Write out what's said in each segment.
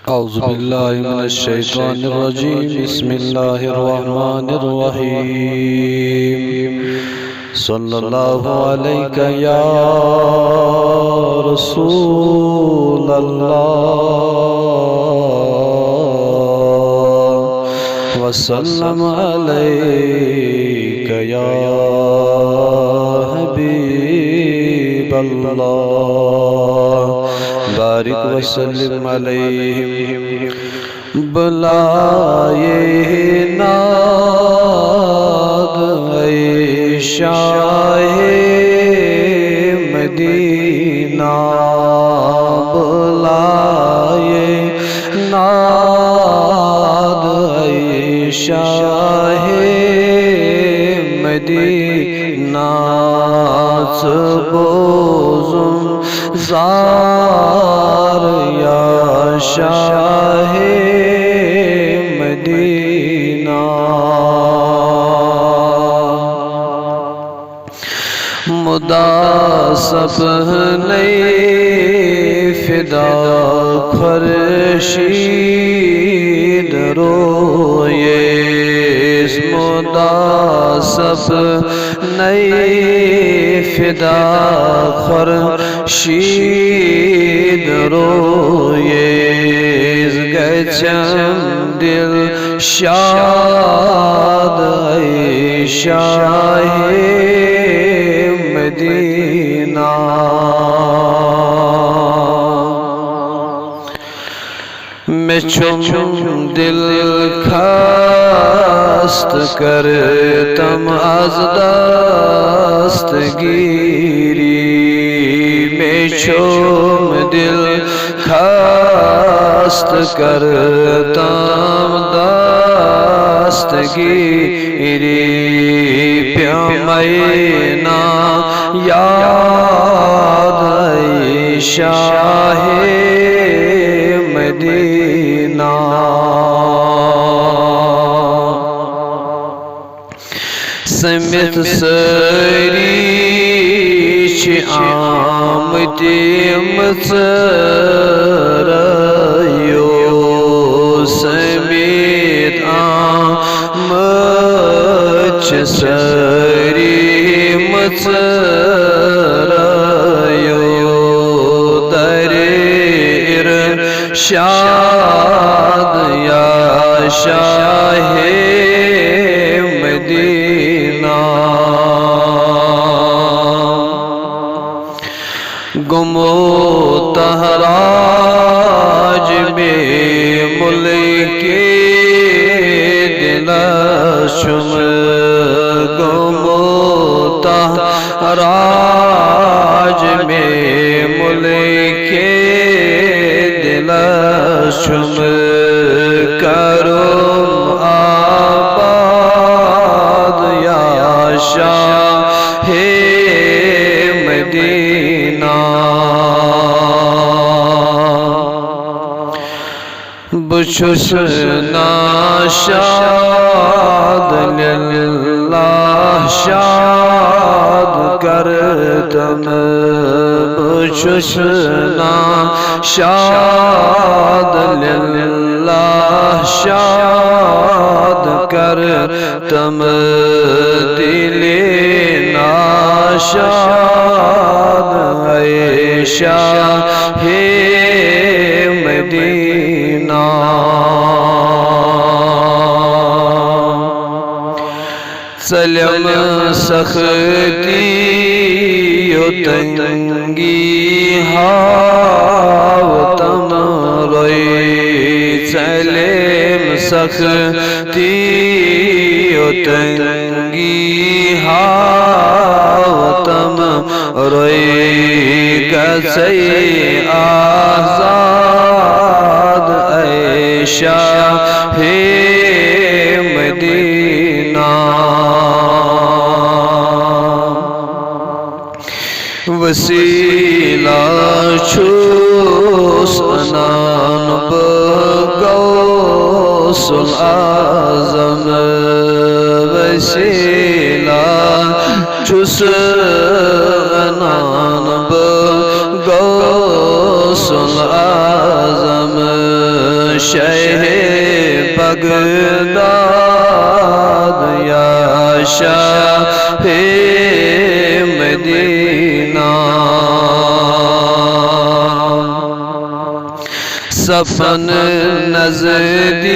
أعوذ بالله من الشيطان الرجيم بسم الله الرحمن الرحيم صلى الله عليك يا رسول الله وسلم عليك يا حبيب الله بارك وسلم عليهم بلائے ناد اے شاہ مدینہ بلائے ناد اے شاہ مدینہ بوزم زار یا شاہ مدینہ مداسب نئے فدا خورشید روئے مداسب نئے فدا خورشید روئے گچم دل شاد اے شاہ مدینہ میں چم دل خواست کرتم از دستگیری میں چم دل خواست کرتم دستگیری پیامینا یاد اے شاہ مدینہ سمت سریچ آمدی مصریو سمت آمد سری مصریو در ارشاد یا شاہ مدینہ گمو تہراج میں ملک دلشم گمو تہراج میں ملک دلشم کرم آباد یا شاہ مدینہ بچھس ناشاد للہ شاد کرتم بچھس ناشاد للہ شاد کرتم دل ناشاد اے شاہ مدینہ سلم سختی و تنگی ہاوتم روئی سلم سختی و تنگی ہاوتم روئی گسی آزاد اے شاہ مدینہ وسیلہ چھوس انان بغوث العظم وسیلہ چھوس انان بغوث العظم بغداد یا شاہ مدینہ سفن نزدیک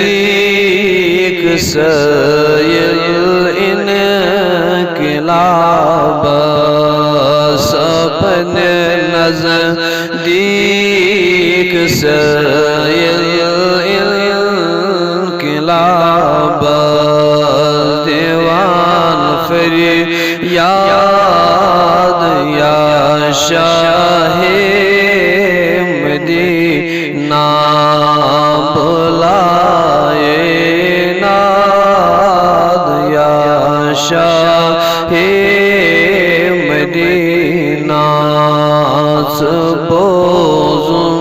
سیل انقلاب سفن نزدیک سیل انقلاب دیوان فریاد یا شاہ مدینہ بلائے ناد یا شاہ مدینہ سبوزم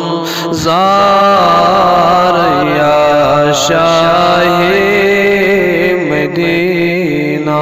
زار یا شاہ مدینہ